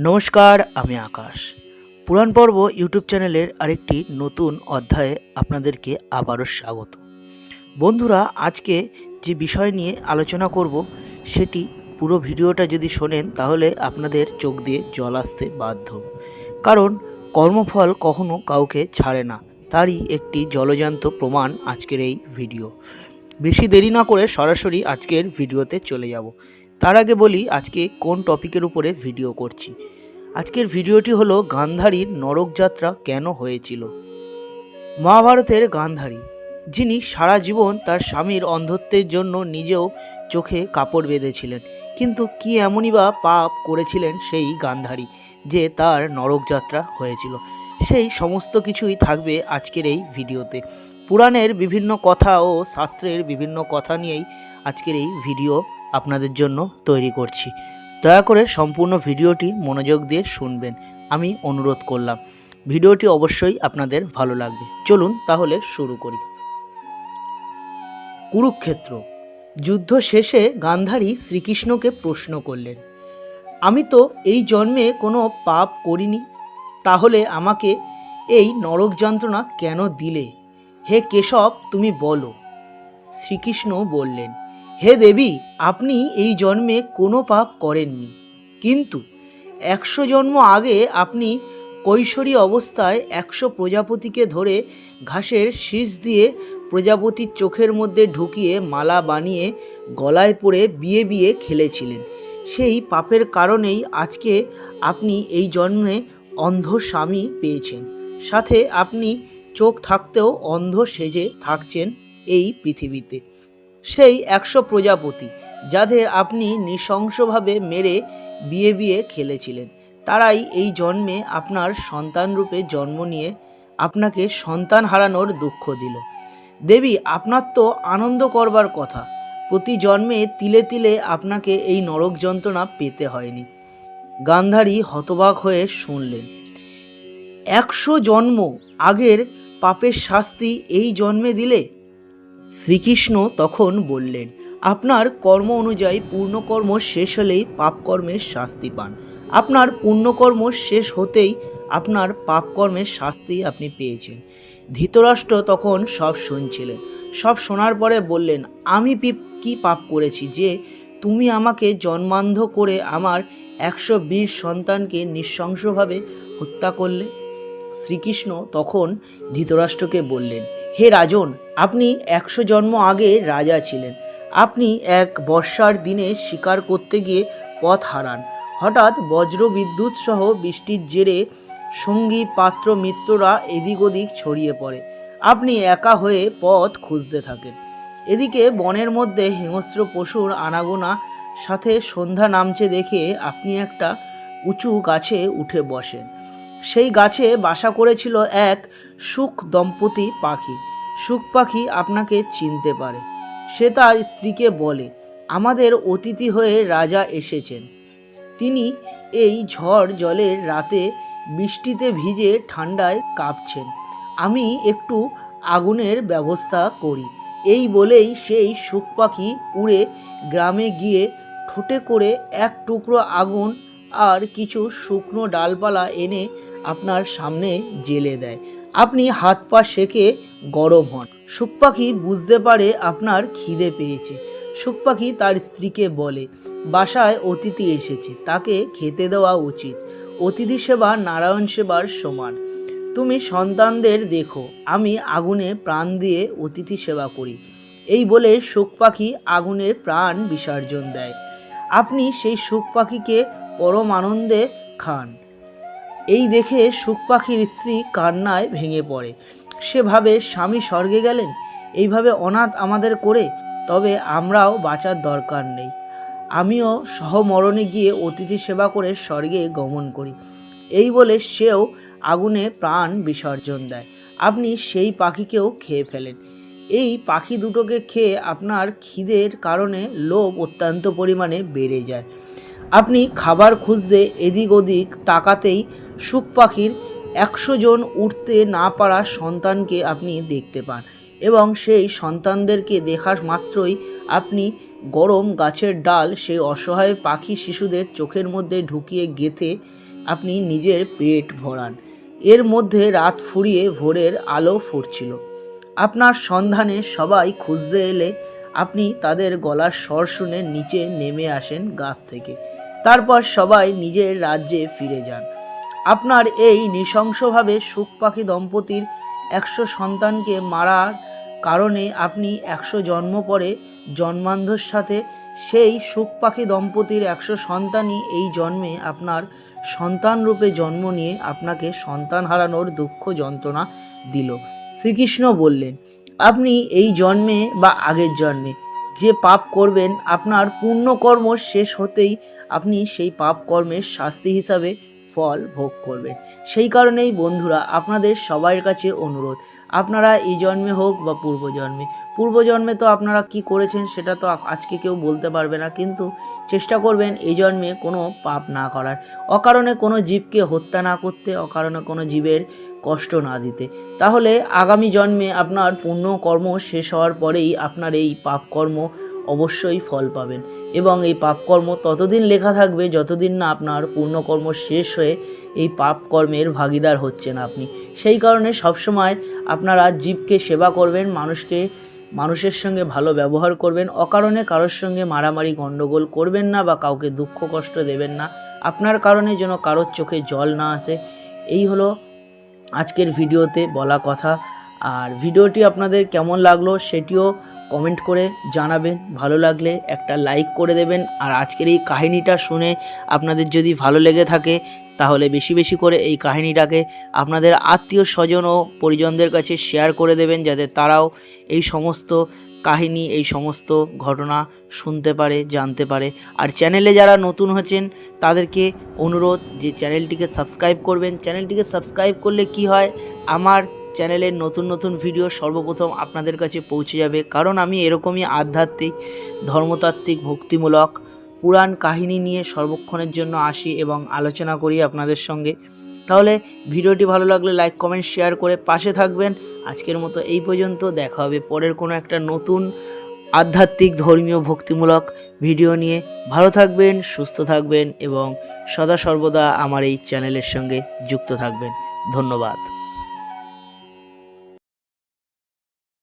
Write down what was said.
নমস্কার, আমি আকাশ। পুরাণ পর্ব ইউটিউব চ্যানেলের আরেকটি নতুন অধ্যায়ে আপনাদেরকে আবারও স্বাগত। বন্ধুরা, আজকে যে বিষয় নিয়ে আলোচনা করব সেটি পুরো ভিডিওটা যদি শোনেন তাহলে আপনাদের চোখ দিয়ে জল আসতে বাধ্য। কারণ কর্মফল কখনো কাউকে ছাড়ে না, তারই একটি জলজান্ত প্রমাণ আজকের এই ভিডিও। বেশি দেরি না করে সরাসরি আজকের ভিডিওতে চলে যাব। তার আগে বলি আজকে কোন টপিকের উপরে ভিডিও করছি। আজকের ভিডিওটি হলো গান্ধারীর নরকযাত্রা কেন হয়েছিল। মহাভারতের গান্ধারী, যিনি সারা জীবন তার স্বামীর অন্ধত্বের জন্য নিজেও চোখে কাপড় বেঁধেছিলেন, কিন্তু কি এমনই বা পাপ করেছিলেন সেই গান্ধারী যে তার নরকযাত্রা হয়েছিল, সেই সমস্ত কিছুই থাকবে আজকের এই ভিডিওতে। পুরাণের বিভিন্ন কথা ও শাস্ত্রের বিভিন্ন কথা নিয়েই আজকের এই ভিডিও আপনাদের জন্য তৈরি করছি। দয়া করে সম্পূর্ণ ভিডিওটি মনোযোগ দিয়ে শুনবেন, আমি অনুরোধ করলাম। ভিডিওটি অবশ্যই আপনাদের ভালো লাগবে। চলুন তাহলে শুরু করি। কুরুক্ষেত্র যুদ্ধ শেষে গান্ধারী শ্রীকৃষ্ণকে প্রশ্ন করলেন, আমি তো এই জন্মে কোনো পাপ করিনি, তাহলে আমাকে এই নরক যন্ত্রণা কেন দিলে? হে কেশব, তুমি বলো। শ্রীকৃষ্ণ বললেন, হে দেবী, আপনি এই জন্মে কোনো পাপ করেননি, কিন্তু 100 জন্ম আগে আপনি কৈশোরী অবস্থায় 100 প্রজাপতিকে ধরে ঘাসের শীষ দিয়ে প্রজাপতির চোখের মধ্যে ঢুকিয়ে মালা বানিয়ে গলায় পরে বিয়ে বিয়ে খেলেছিলেন। সেই পাপের কারণেই আজকে আপনি এই জন্মে অন্ধ স্বামী পেয়েছেন, সাথে আপনি চোখ থাকতেও অন্ধ সেজে থাকছেন এই পৃথিবীতে। সেই 100 প্রজাপতি যাদের আপনি নৃশংসভাবে মেরে বিয়ে বিয়ে খেলেছিলেন, তারাই এই জন্মে আপনার সন্তান রূপে জন্ম নিয়ে আপনাকে সন্তান হারানোর দুঃখ দিল। দেবী, আপনার তো আনন্দ করবার কথা, প্রতি জন্মে তিলে তিলে আপনাকে এই নরক যন্ত্রণা পেতে হয়নি। গান্ধারী হতবাক হয়ে শুনলেন, 100 জন্ম আগের পাপের শাস্তি এই জন্মে দিলে? শ্রীকৃষ্ণ তখন বললেন, আপনার কর্ম অনুযায়ী পূর্ণকর্ম শেষ হলেই পাপকর্মের শাস্তি পান। আপনার পুণ্যকর্ম শেষ হতেই আপনার পাপকর্মের শাস্তি আপনি পেয়েছেন। ধৃতরাষ্ট্র তখন সব শুনছিলেন। সব শোনার পরে বললেন, আমি কি পাপ করেছি যে তুমি আমাকে জন্মান্ধ করে আমার 120 সন্তানকে নৃশংসভাবে হত্যা করলে? শ্রীকৃষ্ণ তখন ধৃতরাষ্ট্রকে বললেন, হে রাজন, আপনি 100 জন্ম আগে রাজা ছিলেন। আপনি এক বর্ষার দিনে শিকার করতে গিয়ে পথ হারান। হঠাৎ বজ্র বিদ্যুৎ সহ বৃষ্টির জেরে সঙ্গী পাত্র মিত্ররা এদিক ওদিক ছড়িয়ে পড়ে। আপনি একা হয়ে পথ খুঁজতে থাকেন। এদিকে বনের মধ্যে হিংস্র পশুর আনাগোনা, সাথে সন্ধ্যা নামছে দেখে আপনি একটা উঁচু গাছে উঠে বসেন। সেই গাছে বাসা করেছিল এক সুখ দম্পতি পাখি। সুখ পাখি আপনাকে চিনতে পারে। সে তার স্ত্রীকে বলে, আমাদের অতিথি হয়ে রাজা এসেছেন। তিনি এই ঝড় জলের রাতে বৃষ্টিতে ভিজে ঠান্ডায় কাঁপছেন। আমি একটু আগুনের ব্যবস্থা করি। এই বলেই সেই সুখ পাখি উড়ে গ্রামে গিয়ে ঠোঁটে করে এক টুকরো আগুন আর কিছু শুকনো ডালপালা এনে আপনার সামনে জ্বেলে দেয়। আপনি হাত পা সেঁকে গরম হন। সুখ পাখি বুঝতে পারে আপনার খিদে পেয়েছে। সুখ পাখি তার স্ত্রীকে বলে, বাসায় অতিথি এসেছে, তাকে খেতে দেওয়া উচিত। অতিথি সেবা নারায়ণ সেবার সমান। তুমি সন্তানদের দেখো, আমি আগুনে প্রাণ দিয়ে অতিথি সেবা করি। এই বলে সুখ পাখি আগুনে প্রাণ বিসর্জন দেয়। আপনি সেই সুখ পাখিকে পরম আনন্দে খান। এই দেখে সুখ পাখির স্ত্রী কান্নায় ভেঙে পড়ে। সে ভাবে, স্বামী স্বর্গে গেলেন, এইভাবে অনাথ আমাদের করে, তবে আমরাও বাঁচার দরকার নেই। আমিও সহমরণে গিয়ে অতিথি সেবা করে স্বর্গে গমন করি। এই বলে সেও আগুনে প্রাণ বিসর্জন দেয়। আপনি সেই পাখিকেও খেয়ে ফেলেন। এই পাখি দুটোকে খেয়ে আপনার খিদের কারণে লোভ অত্যন্ত পরিমাণে বেড়ে যায়। আপনি খাবার খুঁজতে এদিক ওদিক তাকাতেই সুখ পাখির 100 জন উঠতে না পারা সন্তানকে আপনি দেখতে পান, এবং সেই সন্তানদেরকে দেখার মাত্রই আপনি গরম গাছের ডাল সেই অসহায় পাখি শিশুদের চোখের মধ্যে ঢুকিয়ে গেঁথে আপনি নিজের পেট ভরান। এর মধ্যে রাত ফুরিয়ে ভোরের আলো ফুটছিল। আপনার সন্ধানে সবাই খুঁজতে এলে আপনি তাদের গলার স্বর শুনে নিচে নেমে আসেন গাছ থেকে। তারপর সবাই নিজের রাজ্যে ফিরে যান। আপনার এই নৃশংসভাবে সুখ পাখি দম্পতির 100 সন্তানকে মারার কারণে আপনি 100 জন্ম পরে জন্মান্ধর সাথে সেই সুখ পাখি দম্পতির 100 সন্তানই এই জন্মে আপনার সন্তান রূপে জন্ম নিয়ে আপনাকে সন্তান হারানোর দুঃখ যন্ত্রণা দিল। শ্রীকৃষ্ণ বললেন, আপনি এই জন্মে বা আগের জন্মে যে পাপ করবেন, আপনার পুণ্যকর্ম শেষ হতেই আপনি সেই পাপ কর্মের শাস্তি হিসাবে ফল ভোগ করবেন। সেই কারণেই বন্ধুরা, আপনাদের সবার কাছে অনুরোধ, আপনারা এই জন্মে হোক বা পূর্বজন্মে তো আপনারা কি করেছেন সেটা তো আজকে কেউ বলতে পারবে না, কিন্তু চেষ্টা করবেন এই জন্মে কোনো পাপ না করার, অকারণে কোনো জীবকে হত্যা না করতে, অকারণে কোনো জীবের কষ্ট না দিতে। তাহলে আগামী জন্মে আপনার পুণ্যকর্ম শেষ হওয়ার পরেই আপনার এই পাপকর্ম অবশ্যই ফল পাবেন, এবং এই পাপকর্ম ততদিন লেখা থাকবে যতদিন না আপনার পুণ্যকর্ম শেষ হয়ে এই পাপকর্মের ভাগীদার হচ্ছেন আপনি। সেই কারণে সবসময় আপনারা জীবকে সেবা করবেন, মানুষের সঙ্গে ভালো ব্যবহার করবেন, অকারণে কারোর সঙ্গে মারামারি গণ্ডগোল করবেন না বা কাউকে দুঃখ কষ্ট দেবেন না। আপনার কারণে যেন কারোর চোখে জল না আসে। এই হলো আজকের ভিডিওতে বলা কথা। আর ভিডিওটি আপনাদের কেমন লাগলো সেটিও কমেন্ট করে জানাবেন। ভালো লাগলে একটা লাইক করে দেবেন। আর আজকের এই কাহিনীটা শুনে আপনাদের যদি ভালো লেগে থাকে তাহলে বেশি বেশি করে এই কাহিনীটাকে আপনাদের আত্মীয় স্বজন ও পরিজনদের কাছে শেয়ার করে দেবেন, যাতে তারাও এই সমস্ত কাহিনী, এই সমস্ত ঘটনা শুনতে পারে, জানতে পারে। আর চ্যানেলে যারা নতুন হচ্ছেন তাদেরকে অনুরোধ যে চ্যানেলটিকে সাবস্ক্রাইব করবেন। চ্যানেলটিকে সাবস্ক্রাইব করলে কি হয়, আমার চ্যানেলের নতুন নতুন ভিডিও সর্বপ্রথম আপনাদের কাছে পৌঁছে যাবে। কারণ আমি এরকমই আধ্যাত্মিক, ধর্মতাত্ত্বিক, ভক্তিমূলক পুরাণ কাহিনী নিয়ে সর্বক্ষণের জন্য আসি এবং আলোচনা করি আপনাদের সঙ্গে। তাহলে ভিডিওটি ভালো লাগলে লাইক, কমেন্ট, শেয়ার করে পাশে থাকবেন। আজকের মতো এই পর্যন্ত। দেখা হবে পরের কোনো একটা নতুন আধ্যাত্মিক, ধর্মীয়, ভক্তিমূলক ভিডিও নিয়ে। ভালো থাকবেন, সুস্থ থাকবেন এবং সদা সর্বদা আমার এই চ্যানেলের সঙ্গে যুক্ত থাকবেন। ধন্যবাদ।